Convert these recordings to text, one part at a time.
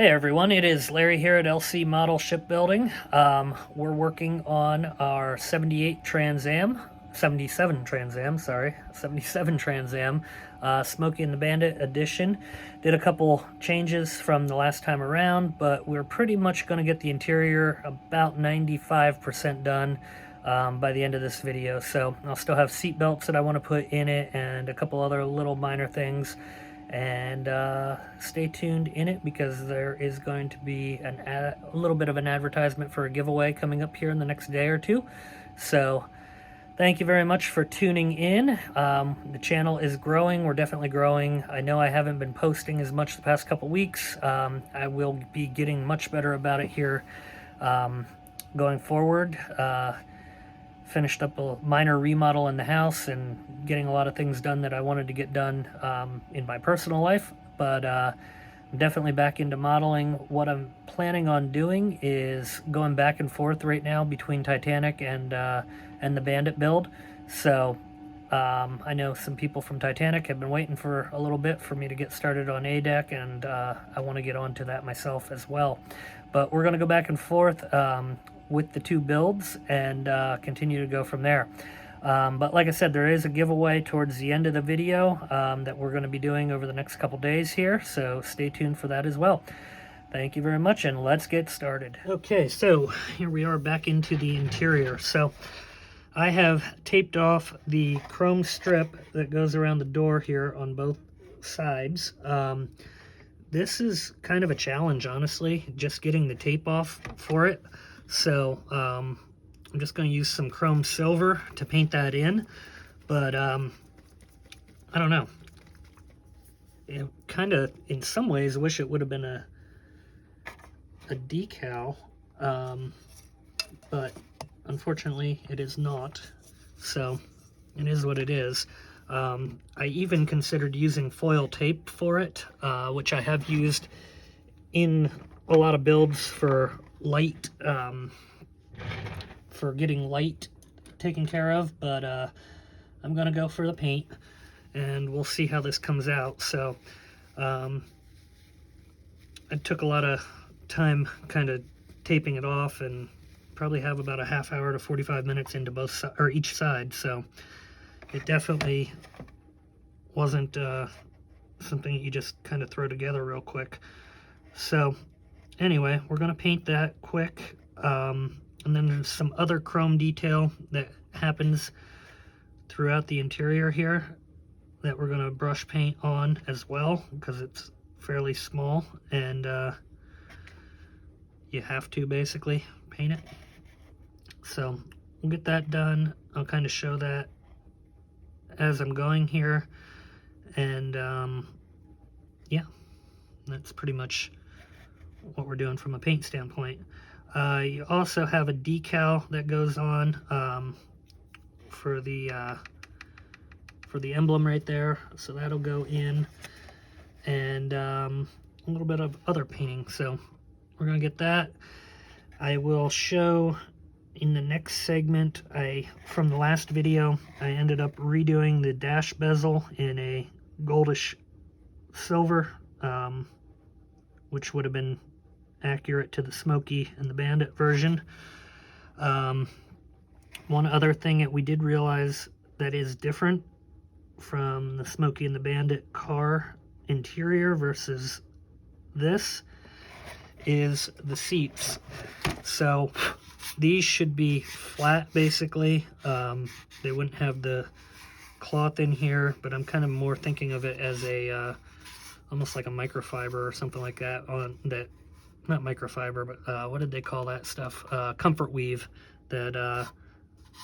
Hey everyone, it is Larry here at LC Model Shipbuilding. We're working on our 77 Trans Am, Smokey and the Bandit edition. Did a couple changes from the last time around, but we're pretty much going to get the interior about 95% done by the end of this video. So I'll still have seat belts that I want to put in it and a couple other little minor things. And stay tuned in it because there is going to be a little bit of an advertisement for a giveaway coming up here in the next day or two. So thank you very much for tuning in. The channel is growing. We're definitely growing. I know I haven't been posting as much the past couple weeks. I will be getting much better about it here going forward. Finished up a minor remodel in the house and getting a lot of things done that I wanted to get done in my personal life, but I'm definitely back into modeling. What I'm planning on doing is going back and forth right now between Titanic and the Bandit Build. So I know some people from Titanic have been waiting for a little bit for me to get started on A deck, and I want to get onto that myself as well. But we're going to go back and forth with the two builds and continue to go from there. But like I said, there is a giveaway towards the end of the video that we're going to be doing over the next couple days here, so stay tuned for that as well. Thank you very much, and let's get started. Okay, so here we are back into the interior. So I have taped off the chrome strip that goes around the door here on both sides. This is kind of a challenge, honestly, just getting the tape off for it. So I'm just going to use some chrome silver to paint that in, but I don't know. It kind of, in some ways, wish it would have been a decal, but unfortunately it is not. So it is what it is. I even considered using foil tape for it, which I have used in a lot of builds for light, for getting light taken care of, but I'm gonna go for the paint and we'll see how this comes out. So I took a lot of time kind of taping it off and probably have about a half hour to 45 minutes into both or each side, so it definitely wasn't something you just kind of throw together real quick. So anyway, we're going to paint that quick, and then there's some other chrome detail that happens throughout the interior here that we're going to brush paint on as well, because it's fairly small, and you have to basically paint it. So we'll get that done. I'll kind of show that as I'm going here, and yeah, that's pretty much what we're doing from a paint standpoint. You also have a decal that goes on for the emblem right there, so that'll go in, and a little bit of other painting. So we're gonna get that. I will show in the next segment. From the last video, I ended up redoing the dash bezel in a goldish silver, which would have been accurate to the Smokey and the Bandit version. One other thing that we did realize that is different from the Smokey and the Bandit car interior versus this is the seats. So these should be flat, basically. They wouldn't have the cloth in here, but I'm kind of more thinking of it as a almost like a microfiber or something like that, on that, not microfiber, but what did they call that stuff? Comfort weave that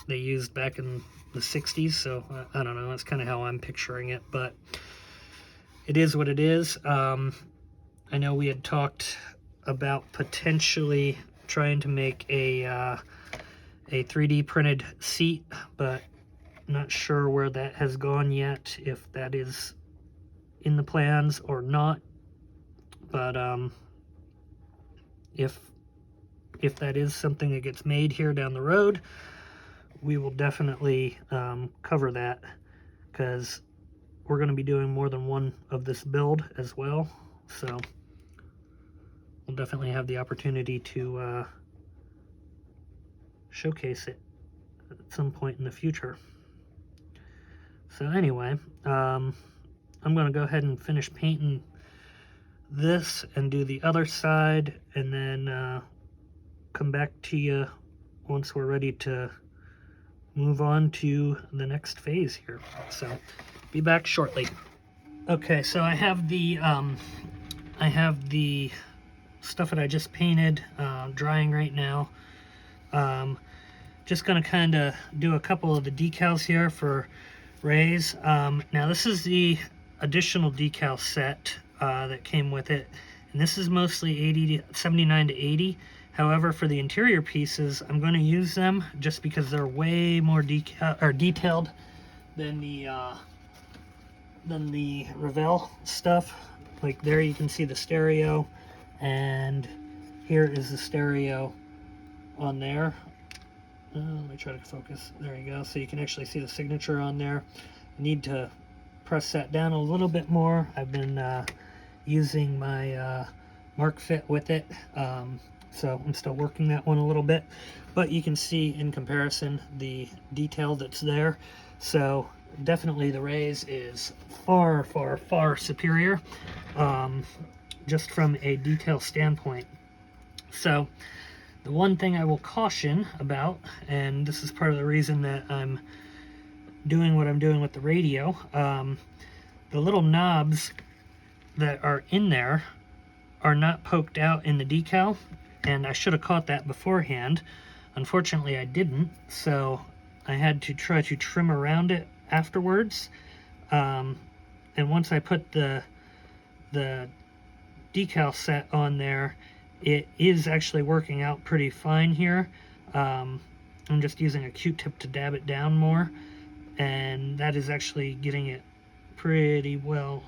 they used back in the 60s. So I don't know, that's kind of how I'm picturing it, but it is what it is. I know we had talked about potentially trying to make a 3D printed seat, but not sure where that has gone yet, if that is in the plans or not. But if that is something that gets made here down the road, we will definitely cover that, because we're going to be doing more than one of this build as well. So we'll definitely have the opportunity to showcase it at some point in the future. So anyway, I'm going to go ahead and finish painting this and do the other side, and then come back to you once we're ready to move on to the next phase here. So be back shortly. Okay, so I have the stuff that I just painted drying right now. Just gonna kind of do a couple of the decals here for Ray's. Now this is the additional decal set that came with it, and this is mostly 79 to 80. However, for the interior pieces, I'm going to use them just because they're way more detailed than the Revell stuff. Like there you can see the stereo, and here is the stereo on there. Let me try to focus. There you go. So you can actually see the signature on there. I need to press that down a little bit more. I've been using my Mark Fit with it. So I'm still working that one a little bit, but you can see in comparison the detail that's there. So definitely the Ray's is far, far, far superior, just from a detail standpoint. So the one thing I will caution about, and this is part of the reason that I'm doing what I'm doing with the radio, the little knobs that are in there are not poked out in the decal, and I should have caught that beforehand. Unfortunately, I didn't, so I had to try to trim around it afterwards. And once I put the decal set on there, it is actually working out pretty fine here. I'm just using a Q-tip to dab it down more, and that is actually getting it pretty well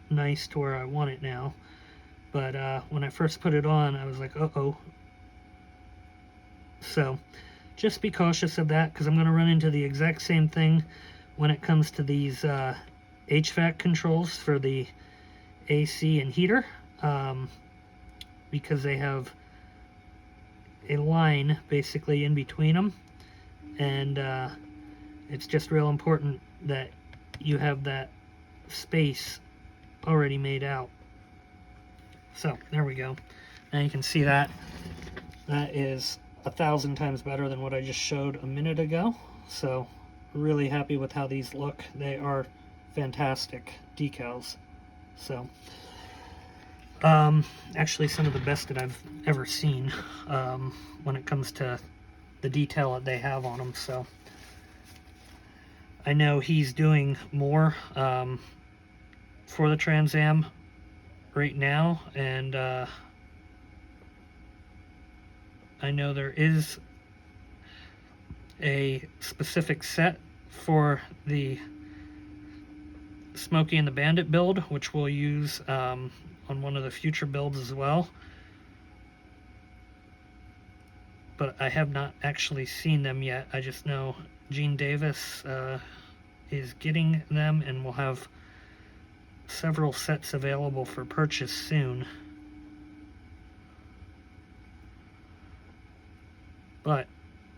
nice to where I want it now. But when I first put it on, I was like, uh-oh. So just be cautious of that, because I'm going to run into the exact same thing when it comes to these HVAC controls for the AC and heater, because they have a line basically in between them, and it's just real important that you have that space already made out. So there we go. Now you can see that is 1,000 times better than what I just showed a minute ago. So really happy with how these look. They are fantastic decals. So actually some of the best that I've ever seen when it comes to the detail that they have on them. So I know he's doing more for the Trans Am right now, and I know there is a specific set for the Smokey and the Bandit build, which we'll use on one of the future builds as well. But I have not actually seen them yet. I just know Gene Davis is getting them, and we'll have several sets available for purchase soon. But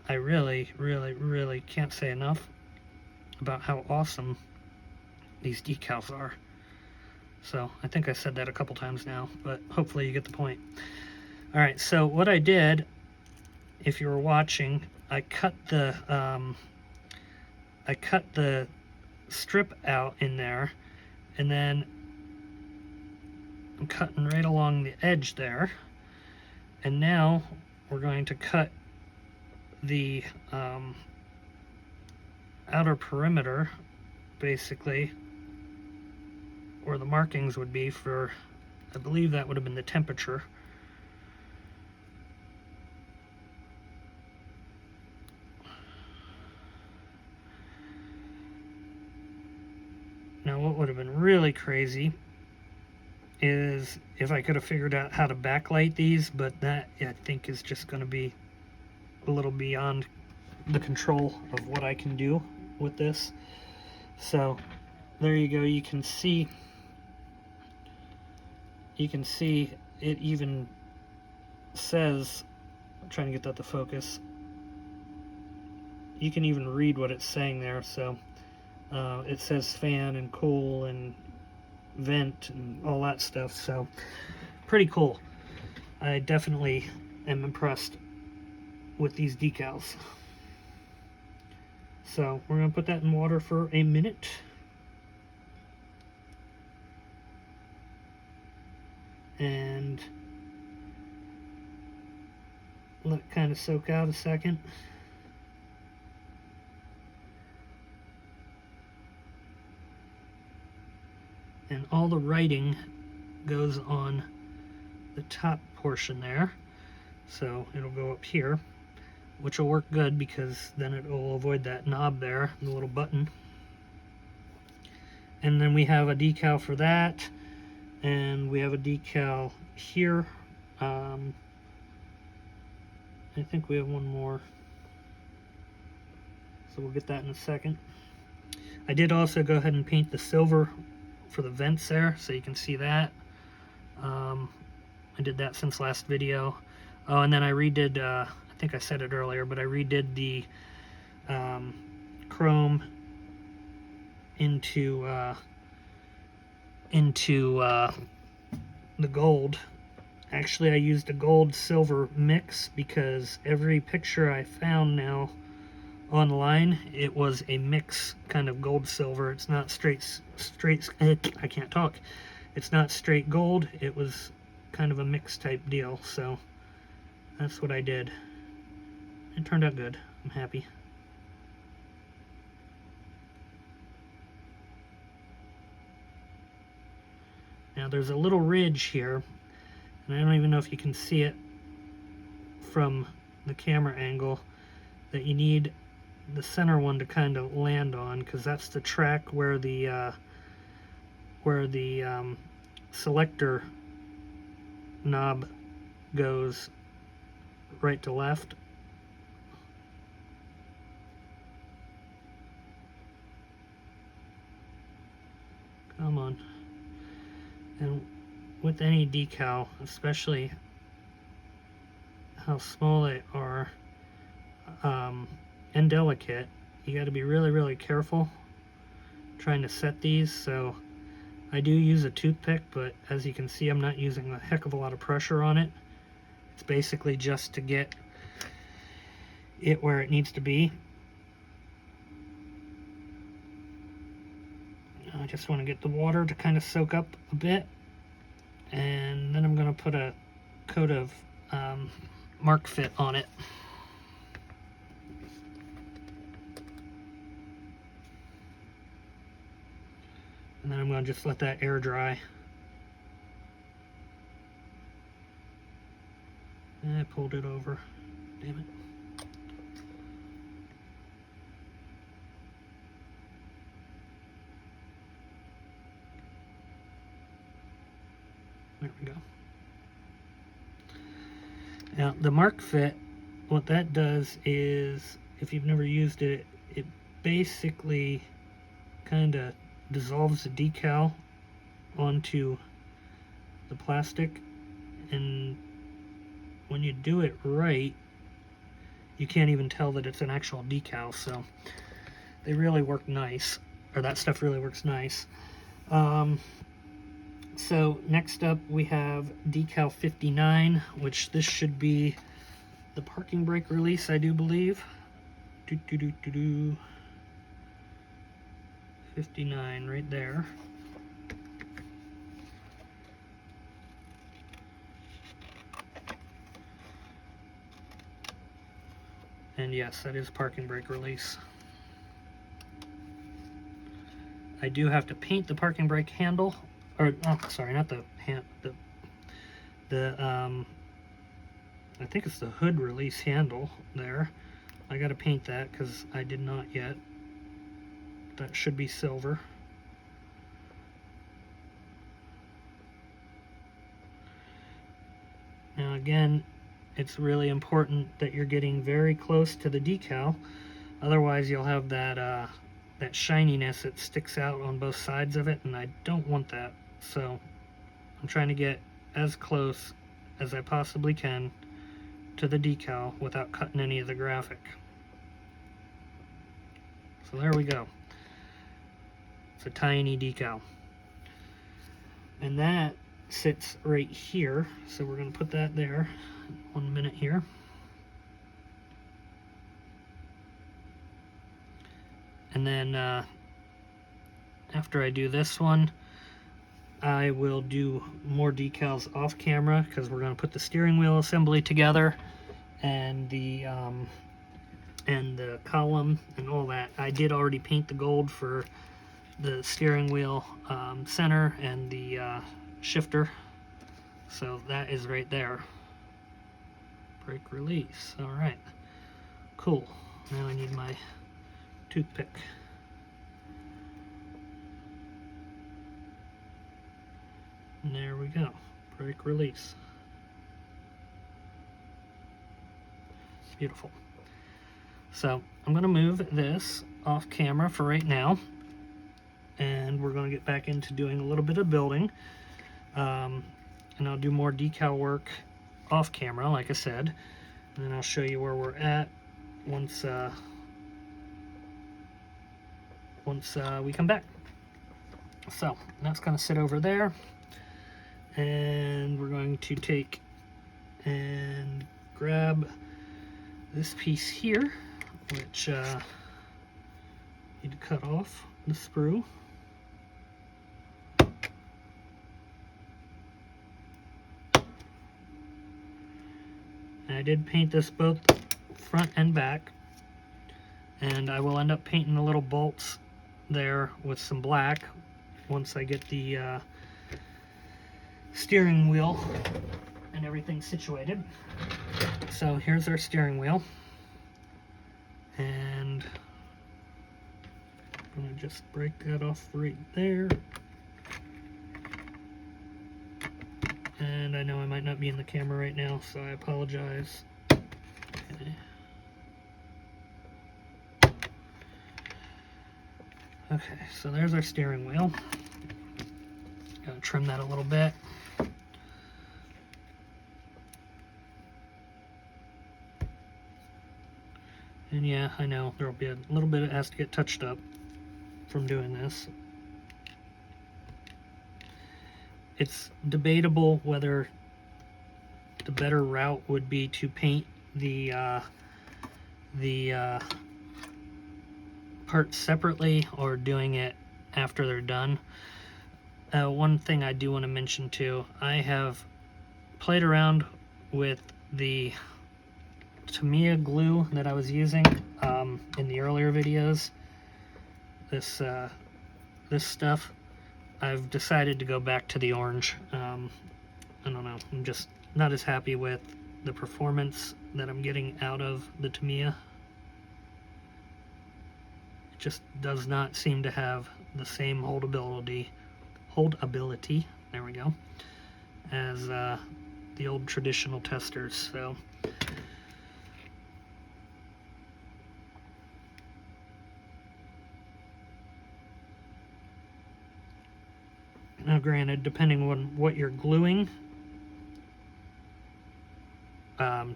I really, really, really can't say enough about how awesome these decals are. So I think I said that a couple times now, but hopefully you get the point. Alright, so what I did, if you were watching, I cut the strip out in there, and then I'm cutting right along the edge there, and now we're going to cut the outer perimeter, basically, where the markings would be for, I believe that would have been the temperature. Now what would have been really crazy is if I could have figured out how to backlight these, but that I think is just going to be a little beyond the control of what I can do with this. So there you go. You can see it even says, I'm trying to get that to focus, you can even read what it's saying there. So it says fan and cool and vent and all that stuff, so pretty cool. I definitely am impressed with these decals. So we're going to put that in water for a minute. And let it kind of soak out a second. And all the writing goes on the top portion there. So it'll go up here, which will work good because then it will avoid that knob there, the little button. And then we have a decal for that, and we have a decal here. I think we have one more, so we'll get that in a second. I did also go ahead and paint the silver for the vents there, so you can see that. I did that since last video. Oh, and then I redid, I think I said it earlier, but I redid the chrome into the gold. Actually, I used a gold-silver mix because every picture I found now online, it was a mix kind of gold-silver. It's not straight, I can't talk. It's not straight gold. It was kind of a mix type deal, so that's what I did. It turned out good. I'm happy. Now there's a little ridge here, and I don't even know if you can see it from the camera angle, that you need the center one to kind of land on, because that's the track where the selector knob goes right to left. Come on. And with any decal, especially how small they are and delicate, you got to be really, really careful trying to set these. So I do use a toothpick, but as you can see, I'm not using a heck of a lot of pressure on it. It's basically just to get it where it needs to be. I just want to get the water to kind of soak up a bit, and then I'm going to put a coat of Mark Fit on it. And then I'm going to just let that air dry. And I pulled it over. Damn it. There we go. Now the Mark Fit, what that does is, if you've never used it, it basically kind of dissolves the decal onto the plastic, and when you do it right, you can't even tell that it's an actual decal. So they really work nice, or that stuff really works nice. So next up we have decal 59, which this should be the parking brake release, I do believe. 59 right there. And yes, that is parking brake release. I do have to paint the parking brake handle, or oh, sorry, not the hand, I think it's the hood release handle there. I got to paint that because I did not yet. That should be silver. Now again, it's really important that you're getting very close to the decal, otherwise you'll have that that shininess that sticks out on both sides of it, and I don't want that. So I'm trying to get as close as I possibly can to the decal without cutting any of the graphic. So there we go. It's a tiny decal. And that sits right here. So we're going to put that there. 1 minute here. And then after I do this one, I will do more decals off camera because we're going to put the steering wheel assembly together and the column and all that. I did already paint the gold for the steering wheel center and the shifter, so that is right there. Brake release. All right, cool. Now I need my toothpick. And there we go. Brake release. Beautiful. So I'm going to move this off camera for right now, and we're going to get back into doing a little bit of building, and I'll do more decal work off camera, like I said, and then I'll show you where we're at once we come back. So that's going to sit over there, and we're going to take and grab this piece here, which need to cut off the sprue. And I did paint this both front and back, and I will end up painting the little bolts there with some black once I get the steering wheel and everything situated. So here's our steering wheel, and I'm going to just break that off right there. And I know I might not be in the camera right now, so I apologize. Okay, so there's our steering wheel. Gotta trim that a little bit. And yeah, I know there'll be a little bit that has to get touched up from doing this. It's debatable whether the better route would be to paint the parts separately or doing it after they're done. One thing I do want to mention too, I have played around with the Tamiya glue that I was using in the earlier videos. This stuff, I've decided to go back to the orange. I don't know, I'm just not as happy with the performance that I'm getting out of the Tamiya. It just does not seem to have the same holdability, there we go, as the old traditional testers. So now granted, depending on what you're gluing,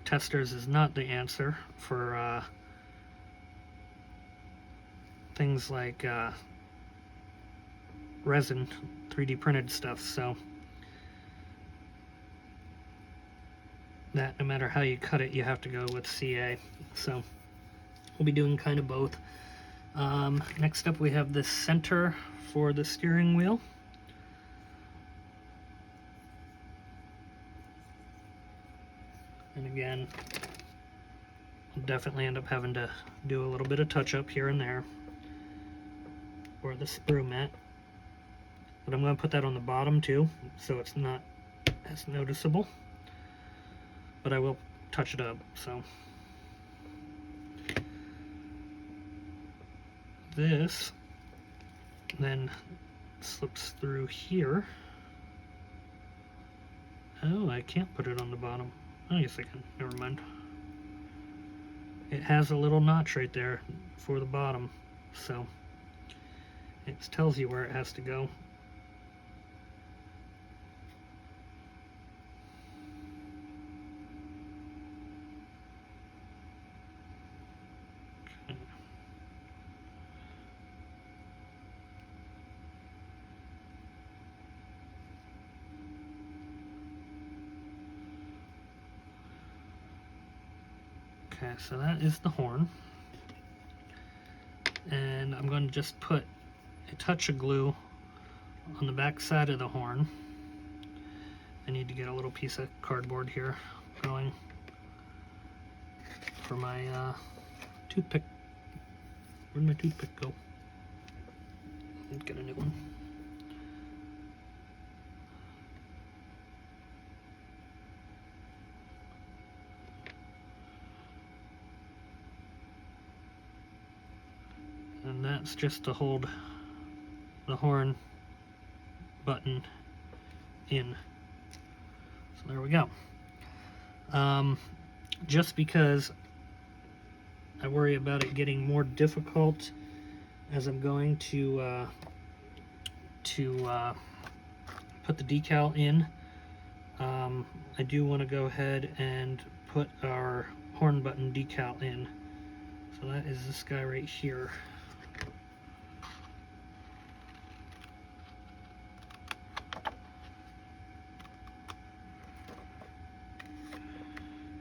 testers is not the answer for things like resin, 3D printed stuff. So that no matter how you cut it, you have to go with CA. So we'll be doing kind of both. Next up, we have the center for the steering wheel. And again, I'll definitely end up having to do a little bit of touch up here and there for the sprue mat. But I'm going to put that on the bottom too, so it's not as noticeable. But I will touch it up, so. This then slips through here. Oh, I can't put it on the bottom. Oh, yes I can. Never mind. It has a little notch right there for the bottom, so it tells you where it has to go. Okay, so that is the horn. And I'm going to just put a touch of glue on the back side of the horn. I need to get a little piece of cardboard here going for my toothpick. Where'd my toothpick go? Let's get a new one. And that's just to hold the horn button in. So there we go. Just because I worry about it getting more difficult as I'm going to put the decal in, I do want to go ahead and put our horn button decal in. So that is this guy right here.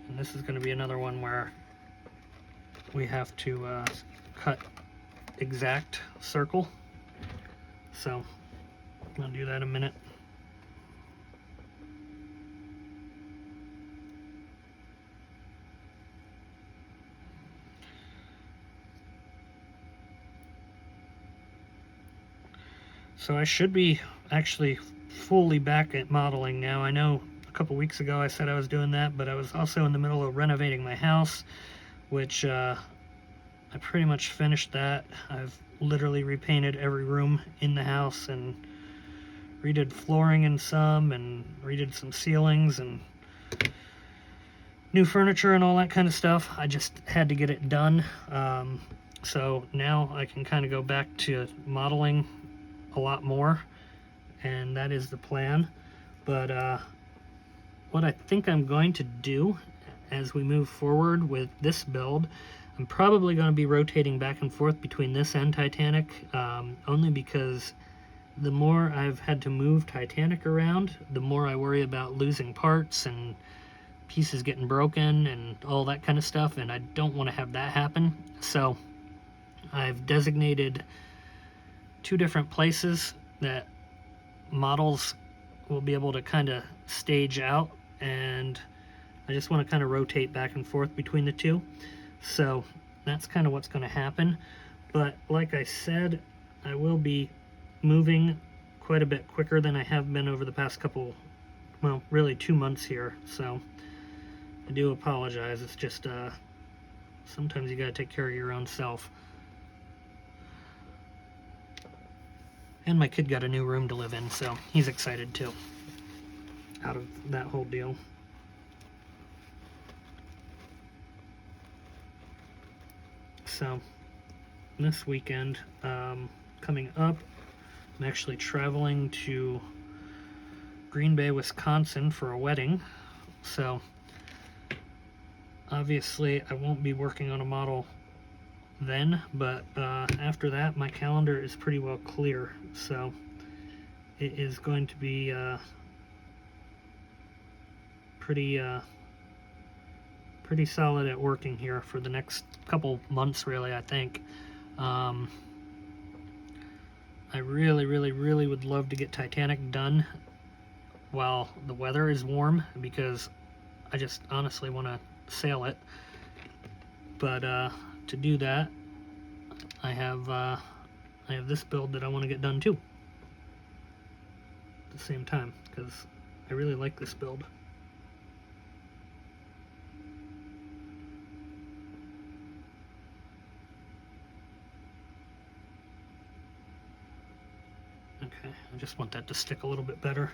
And this is going to be another one where we have to cut exact circle. So I'll do that in a minute. So I should be actually fully back at modeling now. I know a couple weeks ago I said I was doing that, but I was also in the middle of renovating my house, which I pretty much finished that. I've literally repainted every room in the house and redid flooring in some and redid some ceilings and new furniture and all that kind of stuff. I just had to get it done. So now I can kind of go back to modeling a lot more, and that is the plan. But what I think I'm going to do as we move forward with this build, I'm probably going to be rotating back and forth between this and Titanic, only because the more I've had to move Titanic around, the more I worry about losing parts and pieces getting broken and all that kind of stuff, and I don't want to have that happen. So I've designated 2 different places that models will be able to kind of stage out, and I just want to kind of rotate back and forth between the 2. So that's kind of what's going to happen. But like I said, I will be moving quite a bit quicker than I have been over the past couple, well, really 2 months here. So I do apologize. It's just sometimes you got to take care of your own self. And my kid got a new room to live in, so he's excited too, out of that whole deal. So this weekend, coming up, I'm actually traveling to Green Bay, Wisconsin for a wedding. So obviously I won't be working on a model then, but after that my calendar is pretty well clear, so it is going to be pretty solid at working here for the next couple months, really. I think I really would love to get Titanic done while the weather is warm, because I just honestly want to sail it. But to do that, I have this build that I want to get done too at the same time, because I really like this build. Okay, I just want that to stick a little bit better.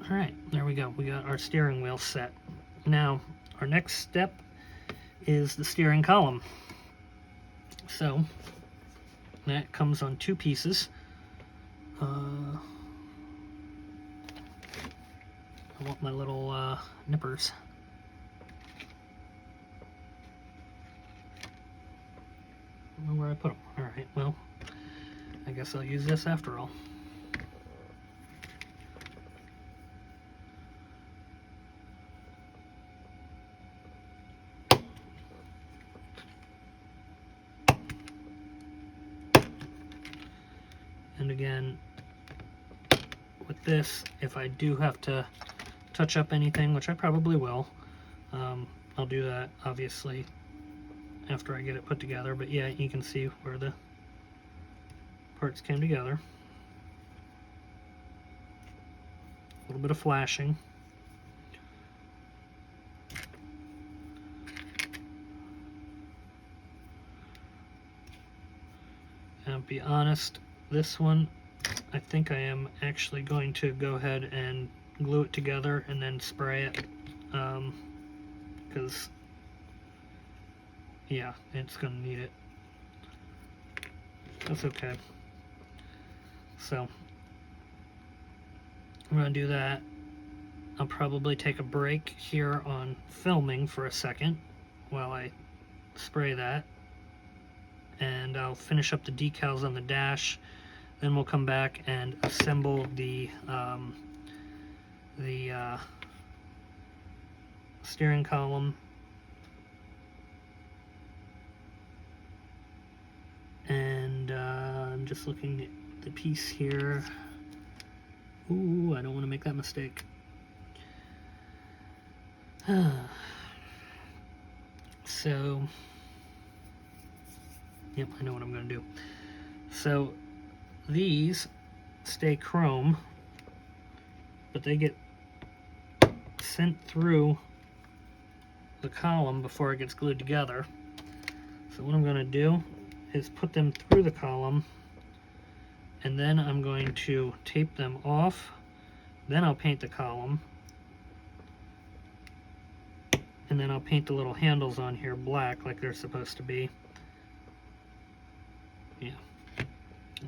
Alright, there we go. We got our steering wheel set. Now, our next step is the steering column. So, that comes on 2 pieces. I want my little nippers. I don't know where I put them. Alright, well, I guess I'll use this after all. And again, with this, if I do have to touch up anything, which I probably will, I'll do that obviously after I get it put together. But yeah, you can see where the parts came together. A little bit of flashing. And to be honest, this one, I think I am actually going to go ahead and glue it together and then spray it, because yeah, it's gonna need it. That's okay. So I'm gonna do that. I'll probably take a break here on filming for a second while I spray that, and I'll finish up the decals on the dash. Then we'll come back and assemble the steering column, and I'm just looking at the piece here. Ooh, I don't want to make that mistake. So, yep, I know what I'm going to do. So these stay chrome, but they get sent through the column before it gets glued together. So what I'm going to do is put them through the column, and then I'm going to tape them off. Then I'll paint the column, and then I'll paint the little handles on here black like they're supposed to be. Yeah,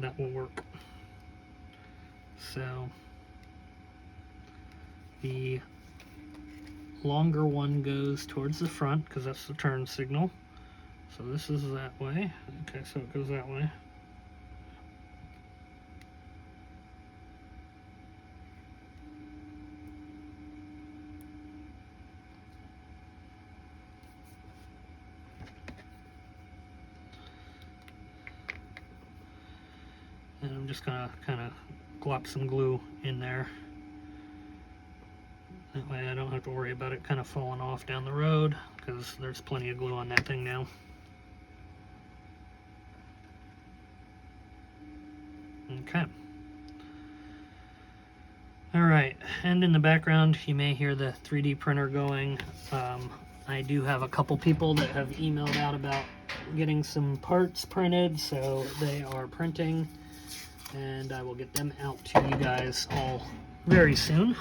that will work. So the longer one goes towards the front because that's the turn signal. So this is that way. Okay, so it goes that way. And I'm just gonna kind of glop some glue in there. That way I don't have to worry about it kind of falling off down the road, because there's plenty of glue on that thing now. Okay. Alright, and in the background you may hear the 3D printer going. I do have a couple people that have emailed out about getting some parts printed, so they are printing, and I will get them out to you guys all very soon.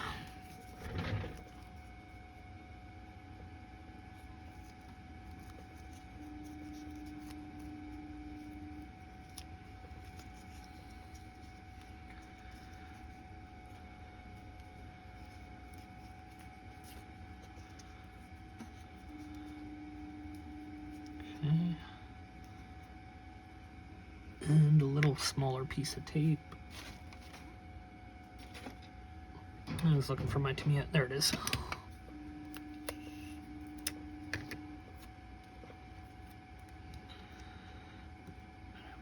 And a little smaller piece of tape. I was looking for my Tamiya. There it is.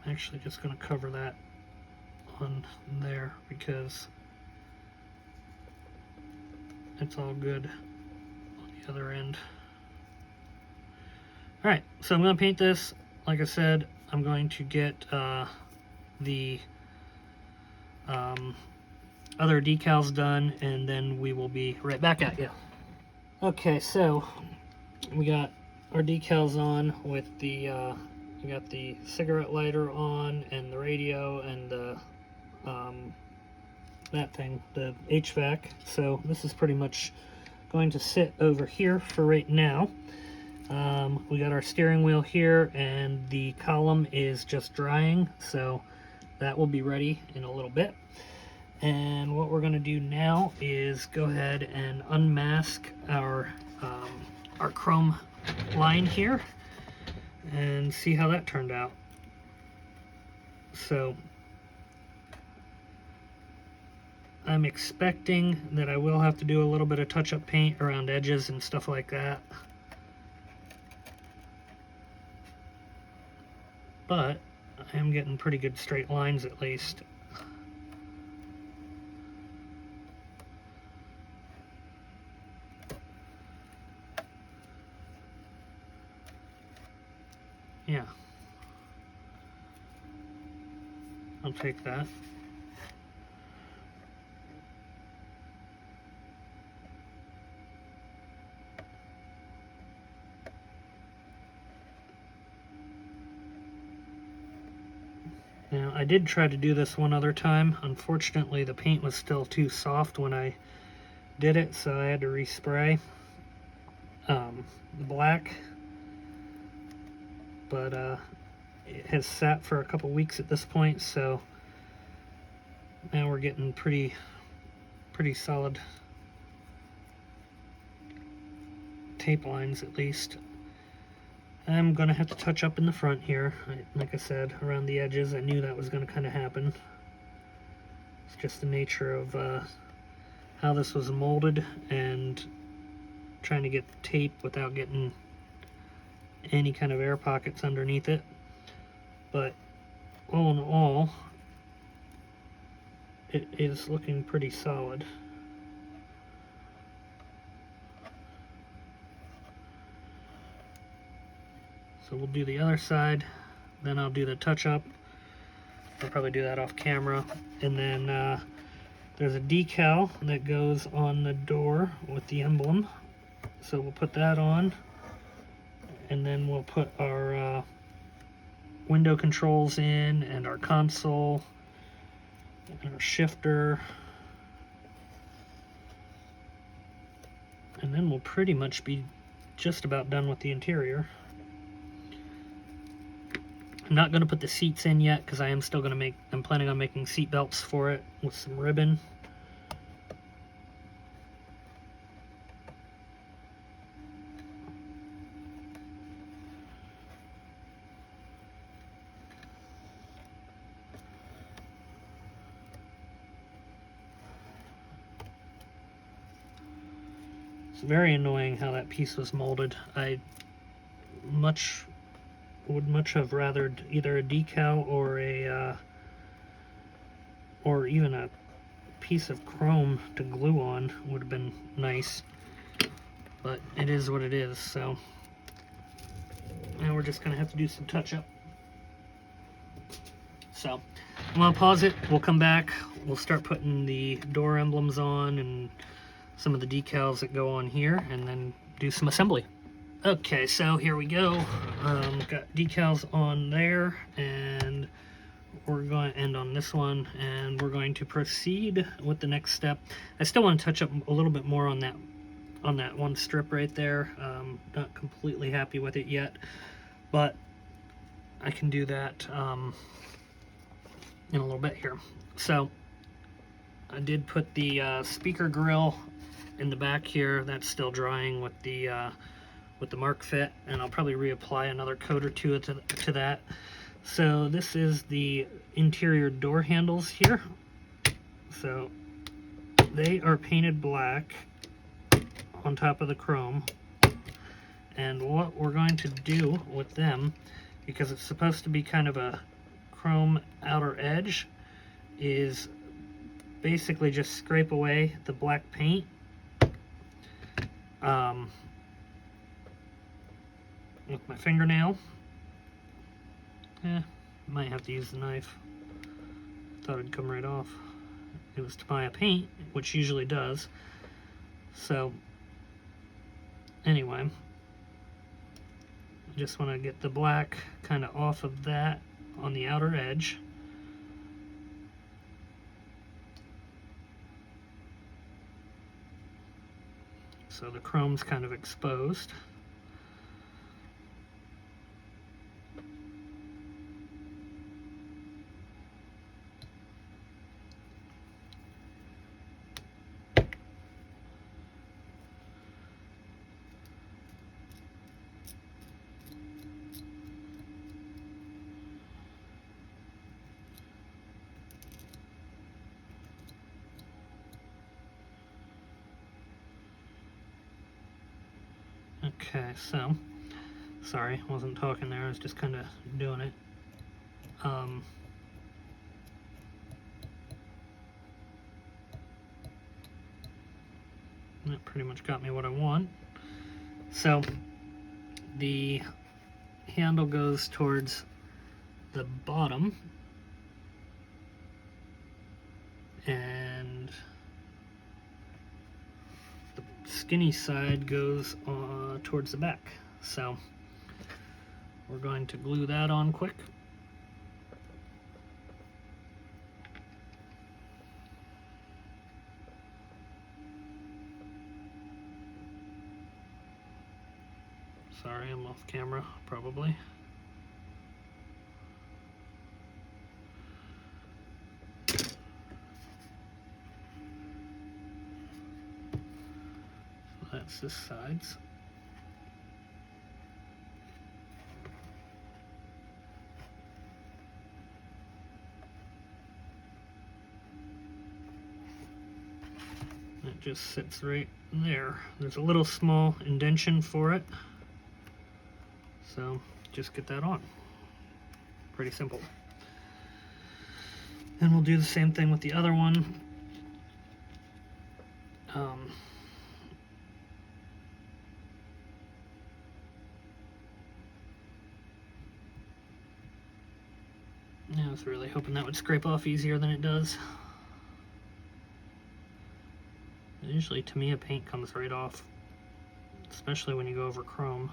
I'm actually just going to cover that on there because it's all good on the other end. Alright, so I'm going to paint this. Like I said, I'm going to get the other decals done, and then we will be right back at you. Okay, so we got our decals on with the we got the cigarette lighter on, and the radio, and the that thing, the HVAC. So this is pretty much going to sit over here for right now. We got our steering wheel here, and the column is just drying, so that will be ready in a little bit. And what we're going to do now is go ahead and unmask our chrome line here and see how that turned out. So I'm expecting that I will have to do a little bit of touch-up paint around edges and stuff like that. But I am getting pretty good straight lines at least. yeah, I'll take that. Now, I did try to do this one other time. Unfortunately, the paint was still too soft when I did it, so I had to respray the black. But it has sat for a couple weeks at this point, so now we're getting pretty solid tape lines, at least. I'm gonna have to touch up in the front here, like I said, around the edges. I knew that was gonna kind of happen. It's just the nature of how this was molded and trying to get tape without getting any kind of air pockets underneath it. But all in all, it is looking pretty solid. So we'll do the other side, then I'll do the touch-up. I'll probably do that off camera. And then there's a decal that goes on the door with the emblem. So we'll put that on. And then we'll put our window controls in, and our console, and our shifter. And then we'll pretty much be just about done with the interior. I'm not going to put the seats in yet because I am still going to I'm planning on making seat belts for it with some ribbon. It's very annoying how that piece was molded. I would much have rathered either a decal or even a piece of chrome to glue on would have been nice, but it is what it is. So now we're just gonna have to do some touch-up. So I'm gonna pause it, we'll come back, we'll start putting the door emblems on and some of the decals that go on here, and then do some assembly. Okay, so here we go. Got decals on there, and we're going to end on this one, and we're going to proceed with the next step. I still want to touch up a little bit more on that one strip right there. Not completely happy with it yet, but I can do that in a little bit here. So I did put the speaker grill in the back here. That's still drying with the Mark Fit, and I'll probably reapply another coat or two to that. So this is the interior door handles here. So they are painted black on top of the chrome, and what we're going to do with them, because it's supposed to be kind of a chrome outer edge, is basically just scrape away the black paint. With my fingernail. Might have to use the knife. Thought it'd come right off. It was to buy a paint, which usually does. So anyway, I just want to get the black kind of off of that on the outer edge. So the chrome's kind of exposed. Okay, so, sorry, wasn't talking there, I was just kind of doing it. That pretty much got me what I want. So, the handle goes towards the bottom, and the skinny side goes towards the back. So we're going to glue that on quick. Sorry, I'm off camera, probably. So that's this sides. It just sits right there. There's a little small indentation for it. So just get that on. Pretty simple. And we'll do the same thing with the other one. I was really hoping that would scrape off easier than it does. Usually, to me, a paint comes right off, especially when you go over chrome.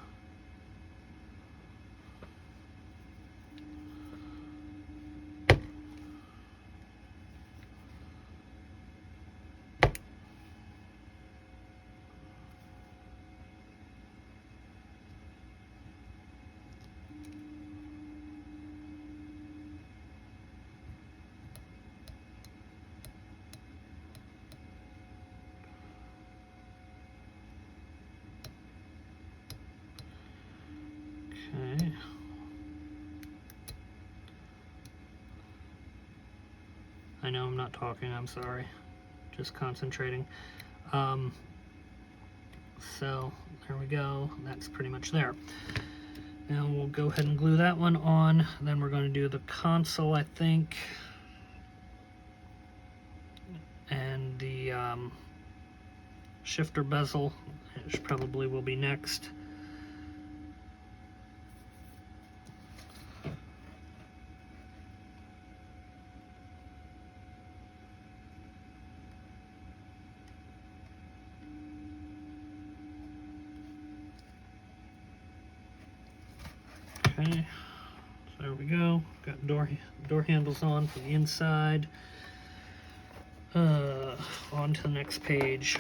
Okay. I know I'm not talking, I'm sorry. Just concentrating. So there we go. That's pretty much there. Now we'll go ahead and glue that one on. Then we're going to do the console, I think. And the shifter bezel, which probably will be next. Okay, so there we go. Got door handles on for the inside. On to the next page.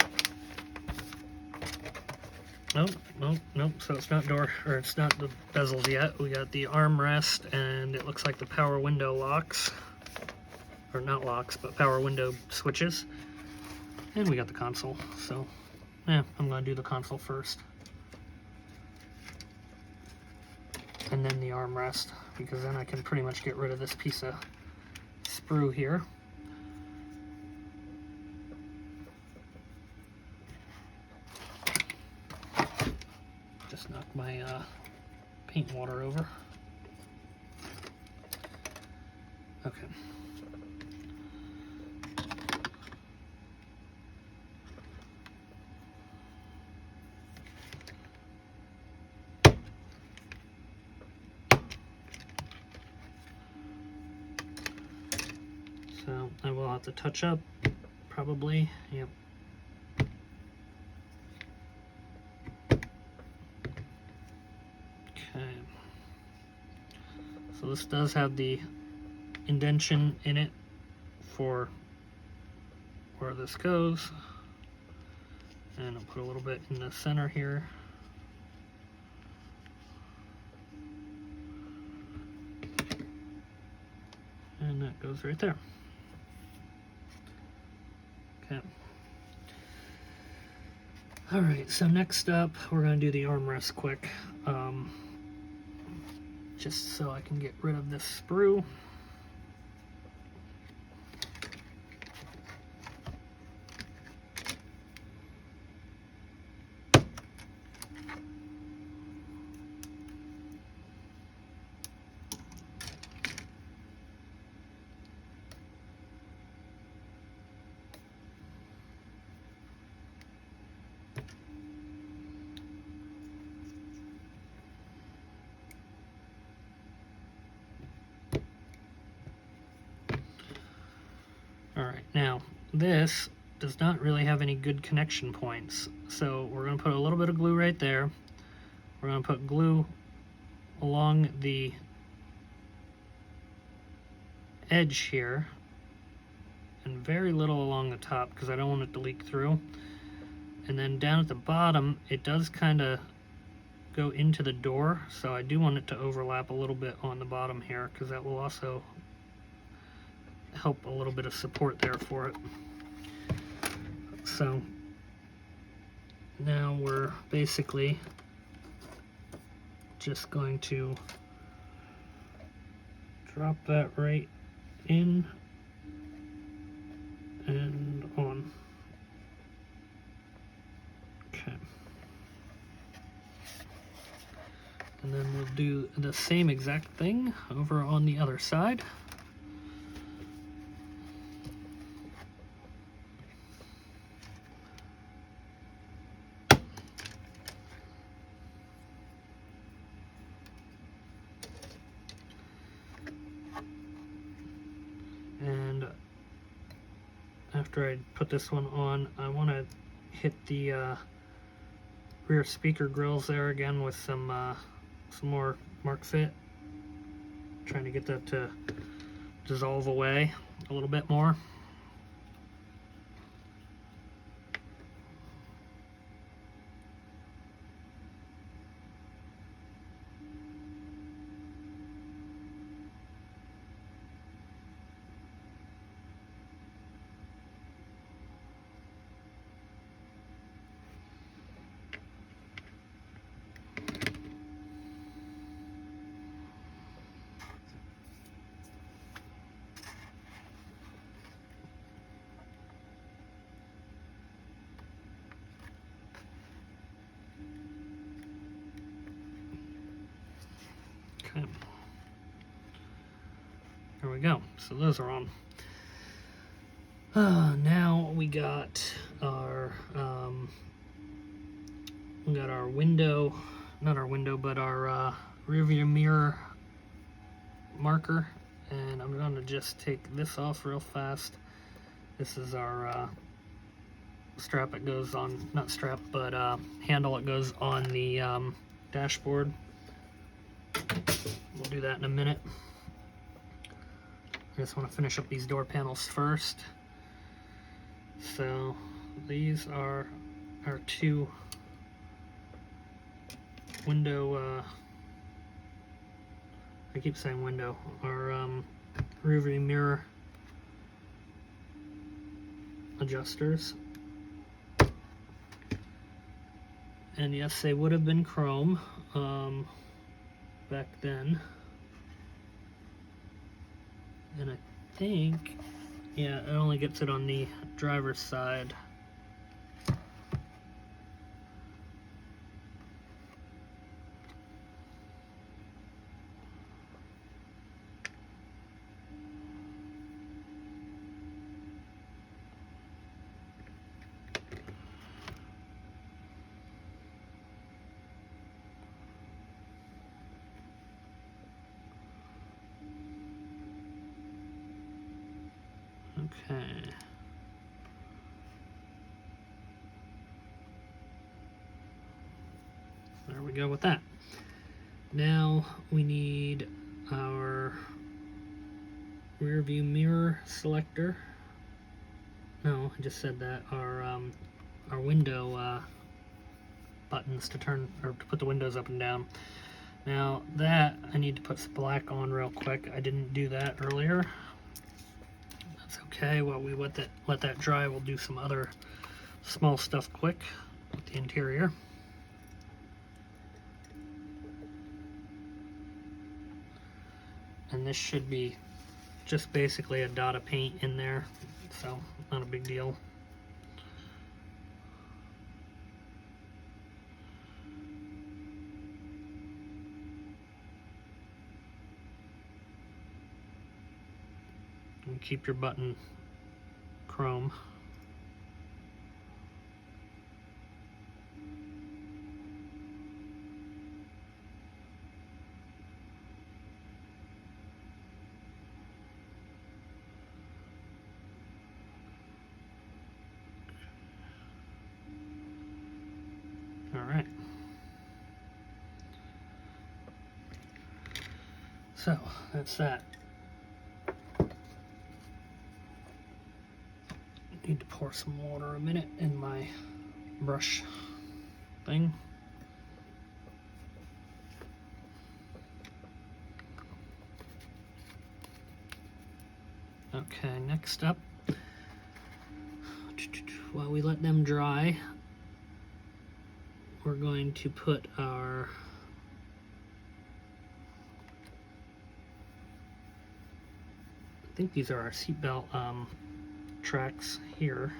Nope. So it's not it's not the bezels yet. We got the armrest, and it looks like the power window locks, or not locks, but power window switches. And we got the console. So, yeah, I'm gonna do the console first. And then the armrest, because then I can pretty much get rid of this piece of sprue here. Just knock my paint water over. Okay. So I will have to touch up, probably. Yep. Okay. So this does have the indentation in it for where this goes. And I'll put a little bit in the center here. And that goes right there. Okay. Alright, so next up, we're going to do the armrest quick. Just so I can get rid of this sprue. Alright, now this does not really have any good connection points, so we're going to put a little bit of glue right there. We're going to put glue along the edge here and very little along the top because I don't want it to leak through. And then down at the bottom it does kind of go into the door, so I do want it to overlap a little bit on the bottom here because that will also help a little bit of support there for it. So now we're basically just going to drop that right in and on. Okay. And then we'll do the same exact thing over on the other side. And after I put this one on, I want to hit the rear speaker grills there again with some more Mark Fit, trying to get that to dissolve away a little bit more. Okay. There we go. So those are on. Now we got our window, not our window, but our rear view mirror marker, and I'm going to just take this off real fast. This is our strap that goes on, not strap, but handle that goes on the dashboard. We'll do that in a minute. I just want to finish up these door panels first. So these are our two window, I keep saying window, our rear view mirror adjusters. And yes, they would have been chrome back then. And I think, yeah, it only gets it on the driver's side. Okay. There we go with that. Now we need our rear view mirror selector. No, I just said that. Our window buttons to turn or to put the windows up and down. Now that I need to put some black on real quick. I didn't do that earlier. That's okay. While we let that dry, we'll do some other small stuff quick with the interior. And this should be just basically a dot of paint in there, so not a big deal. And keep your button chrome. So that's that. Need to pour some water a minute in my brush thing. Okay, next up, while we let them dry, we're going to put our I think these are our seatbelt tracks here.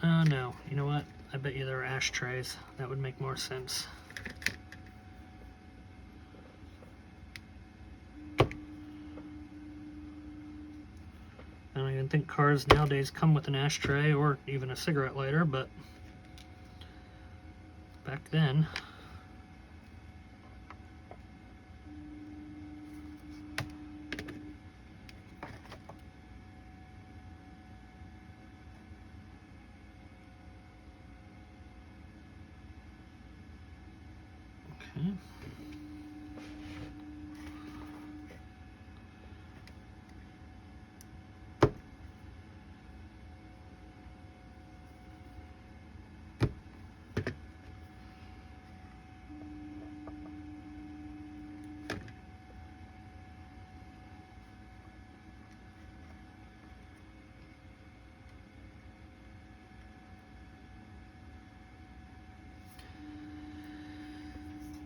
Oh no, you know what? I bet you they're ashtrays. That would make more sense. I don't even think cars nowadays come with an ashtray or even a cigarette lighter, but back then. Okay.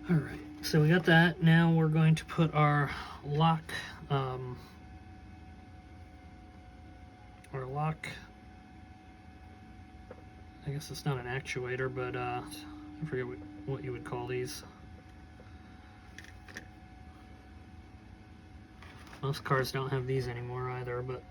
All right, so we got that. Now we're going to put our lock, I guess it's not an actuator, but I forget what you would call these. Most cars don't have these anymore either, but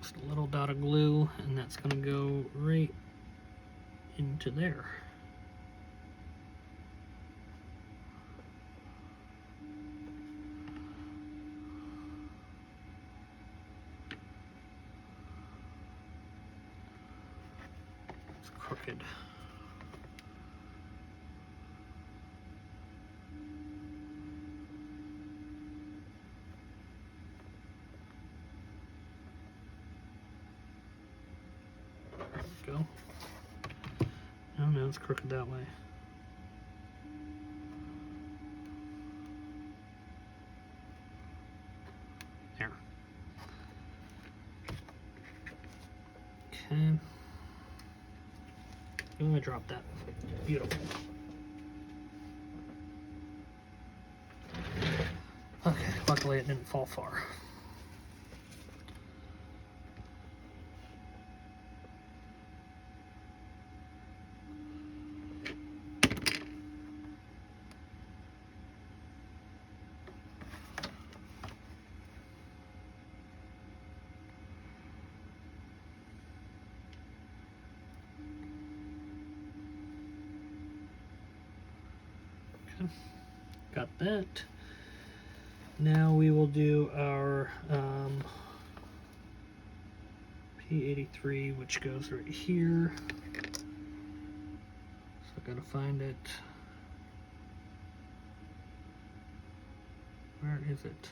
just a little dot of glue, and that's going to go right into there. It's crooked. Go. Oh no, it's crooked that way. There. Okay. I'm gonna drop that. Beautiful. Okay, luckily it didn't fall far. Got that. Now we will do our P83, which goes right here. So I gotta find it. Where is it?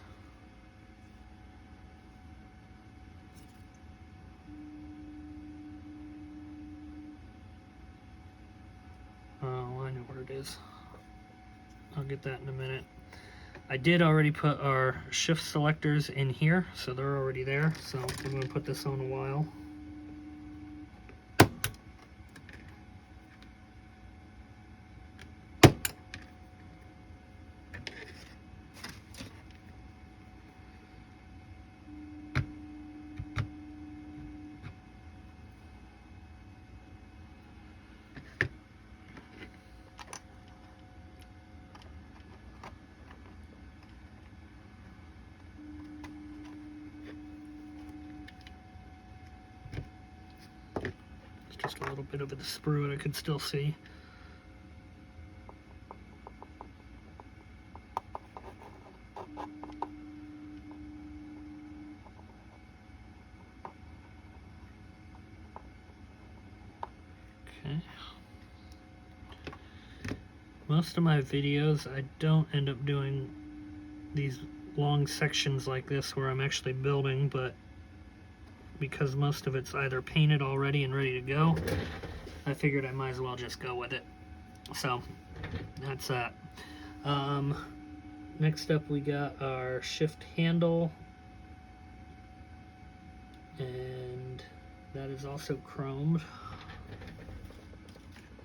Oh, I know where it is. I'll get that in a minute. I did already put our shift selectors in here, so they're already there. So I'm going to put this on a while. Just a little bit of the sprue that I could still see. most of my videos, I don't end up doing these long sections like this where I'm actually building, but because most of it's either painted already and ready to go, I figured I might as well just go with it. So that's that. Next up we got our shift handle, and that is also chromed.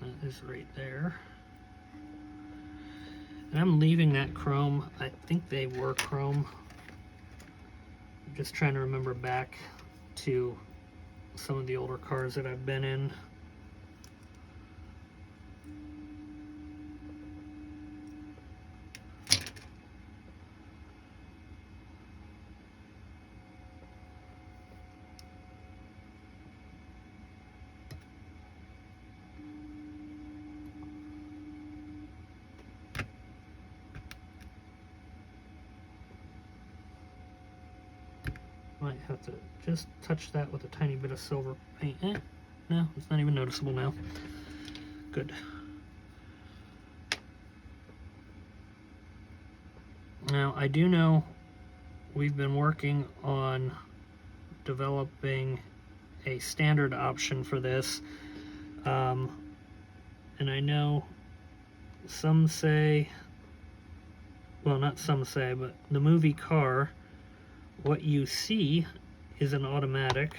That is right there. And I'm leaving that chrome. I think they were chrome. I'm just trying to remember back to some of the older cars that I've been in. Might have to just touch that with a tiny bit of silver paint. No, it's not even noticeable now. Good. Now, I do know we've been working on developing a standard option for this. And I know some say, well, not some say, but the movie car, what you see is an automatic,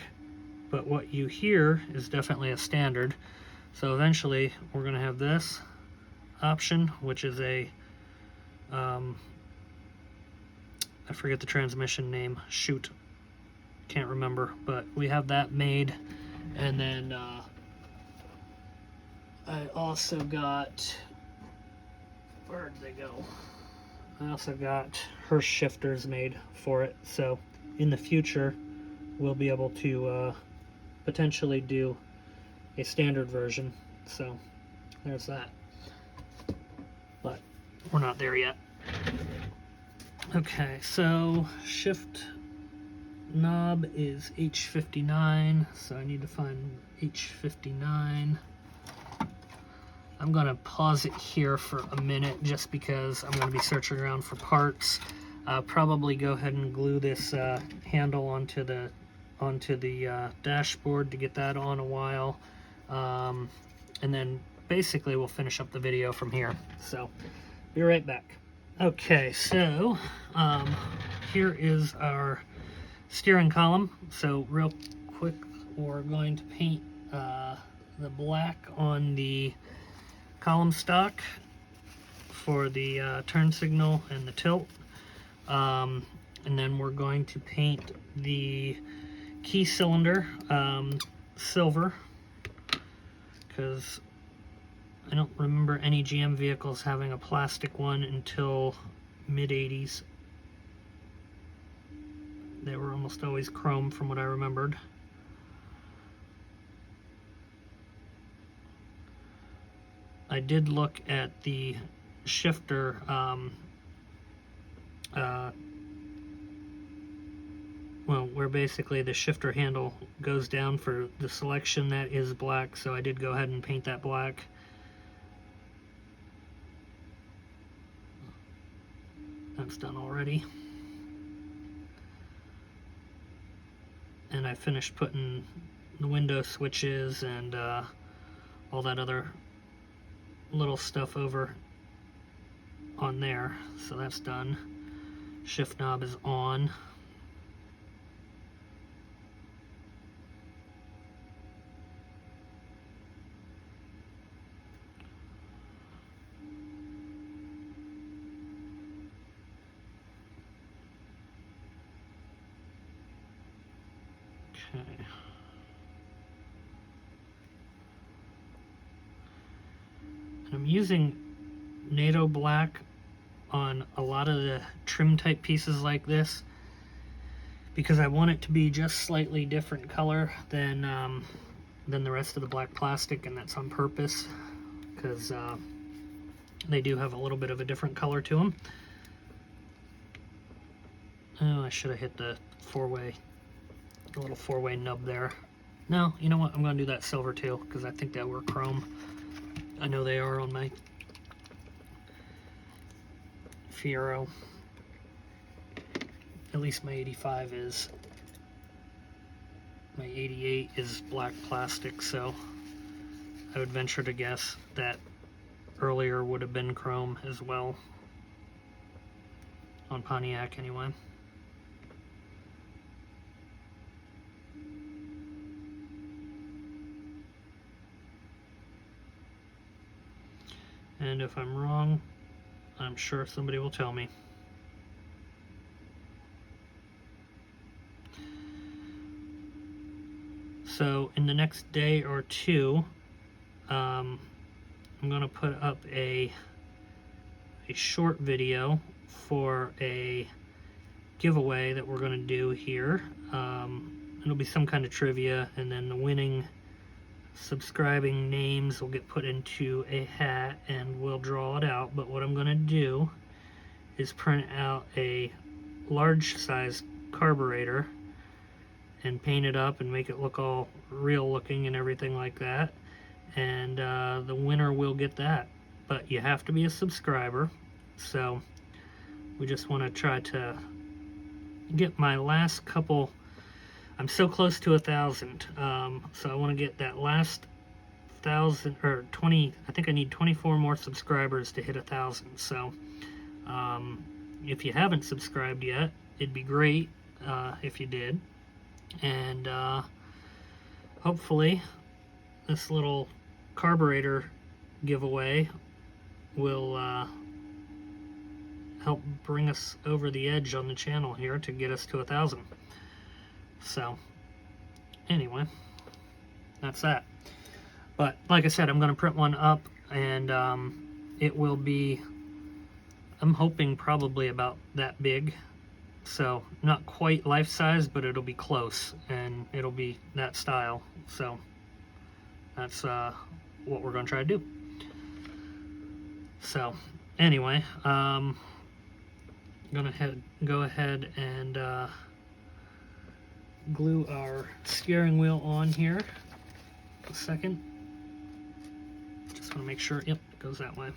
but what you hear is definitely a standard. So eventually we're going to have this option, which is a, I forget the transmission name, shoot, can't remember, but we have that made. And then I also got, where did they go? I also got her shifters made for it, so in the future we'll be able to potentially do a standard version. So there's that, but we're not there yet. Okay, so shift knob is H59, so I need to find H59. I'm going to pause it here for a minute just because I'm going to be searching around for parts. Probably go ahead and glue this handle onto the dashboard to get that on a while. And then basically we'll finish up the video from here. So be right back. Okay, so here is our steering column. So real quick, we're going to paint the black on the column stock for the turn signal and the tilt, and then we're going to paint the key cylinder silver, because I don't remember any GM vehicles having a plastic one until mid-80s. They were almost always chrome from what I remembered. I did look at the shifter well, where basically the shifter handle goes down for the selection, that is black, so I did go ahead and paint that black. That's done already. And I finished putting the window switches and all that other little stuff over on there, so that's done. Shift knob is on. Okay. I'm using NATO black on a lot of the trim type pieces like this because I want it to be just slightly different color than the rest of the black plastic, and that's on purpose because they do have a little bit of a different color to them. Oh, I should have hit the little four-way nub there. No, you know what? I'm going to do that silver too because I think that were chrome. I know they are on my Fiero. At least my 85 is. My 88 is black plastic, so I would venture to guess that earlier would have been chrome as well. On Pontiac, anyway. And if I'm wrong, I'm sure somebody will tell me. So in the next day or two, I'm going to put up a short video for a giveaway that we're going to do here. It'll be some kind of trivia, and then the winning subscribing names will get put into a hat and we'll draw it out. But what I'm going to do is print out a large size carburetor and paint it up and make it look all real looking and everything like that, and the winner will get that. But you have to be a subscriber, so we just want to try to get my last couple. I'm so close to 1,000, so I want to get that last 1,000 or 20. I think I need 24 more subscribers to hit 1,000. So if you haven't subscribed yet, it'd be great if you did. And hopefully this little carburetor giveaway will help bring us over the edge on the channel here to get us to 1,000. So anyway, that's that. But like I said, I'm going to print one up, and it will be, I'm hoping, probably about that big. So not quite life size, but it'll be close, and it'll be that style. So that's what we're going to try to do. So anyway, I'm going to go ahead and glue our steering wheel on here a second. Just want to make sure, yep, it goes that way.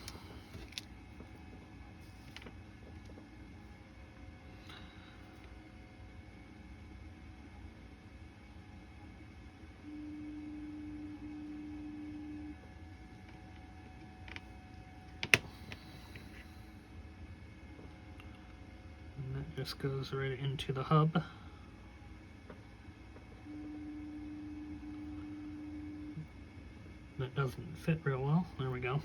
And that just goes right into the hub. That doesn't fit real well. There we go.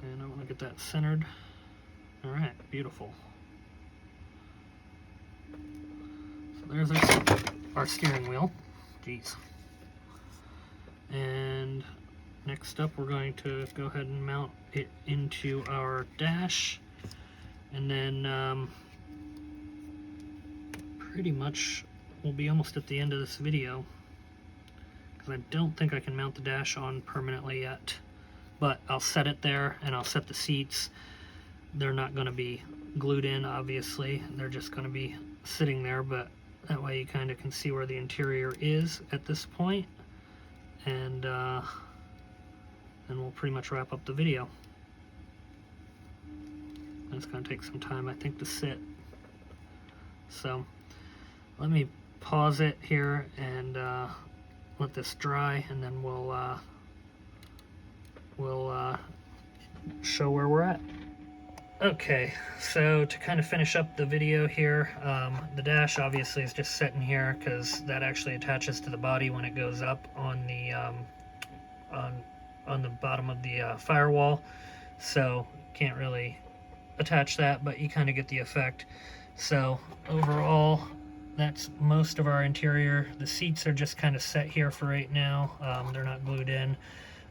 And I want to get that centered. All right, beautiful. So there's our steering wheel. Jeez. And next up, we're going to go ahead and mount it into our dash. And then pretty much we'll be almost at the end of this video, because I don't think I can mount the dash on permanently yet. But I'll set it there, and I'll set the seats. They're not going to be glued in, obviously. They're just going to be sitting there, but that way you kind of can see where the interior is at this point. And then we'll pretty much wrap up the video. It's going to take some time, I think, to sit. So let me pause it here and let this dry, and then we'll show where we're at. Okay, so to kind of finish up the video here, the dash obviously is just sitting here because that actually attaches to the body when it goes up on the on the bottom of the firewall, so can't really attach that, but you kind of get the effect. So overall, that's most of our interior. The seats are just kind of set here for right now. They're not glued in,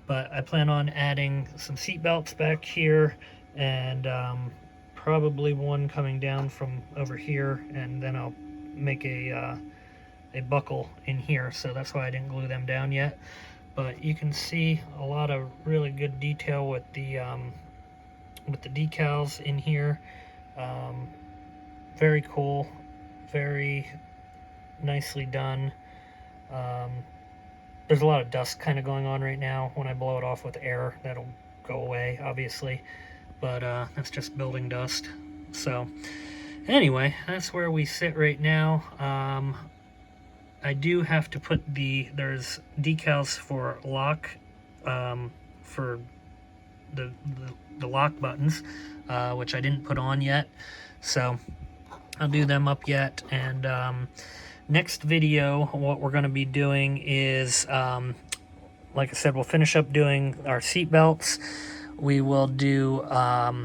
but I plan on adding some seat belts back here, and probably one coming down from over here, and then I'll make a buckle in here. So that's why I didn't glue them down yet. But you can see a lot of really good detail with the decals in here. Very cool, very nicely done. There's a lot of dust kind of going on right now. When I blow it off with air, that'll go away, obviously. but that's just building dust. So anyway, that's where we sit right now. I do have to put there's decals for lock, for the lock buttons, which I didn't put on yet, so I'll do them up yet. And next video, what we're going to be doing is, like I said, we'll finish up doing our seat belts. We will do a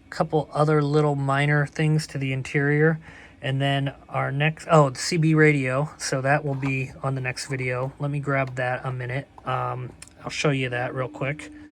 couple other little minor things to the interior, and then our next, the CB radio, so that will be on the next video. Let me grab that a minute. I'll show you that real quick.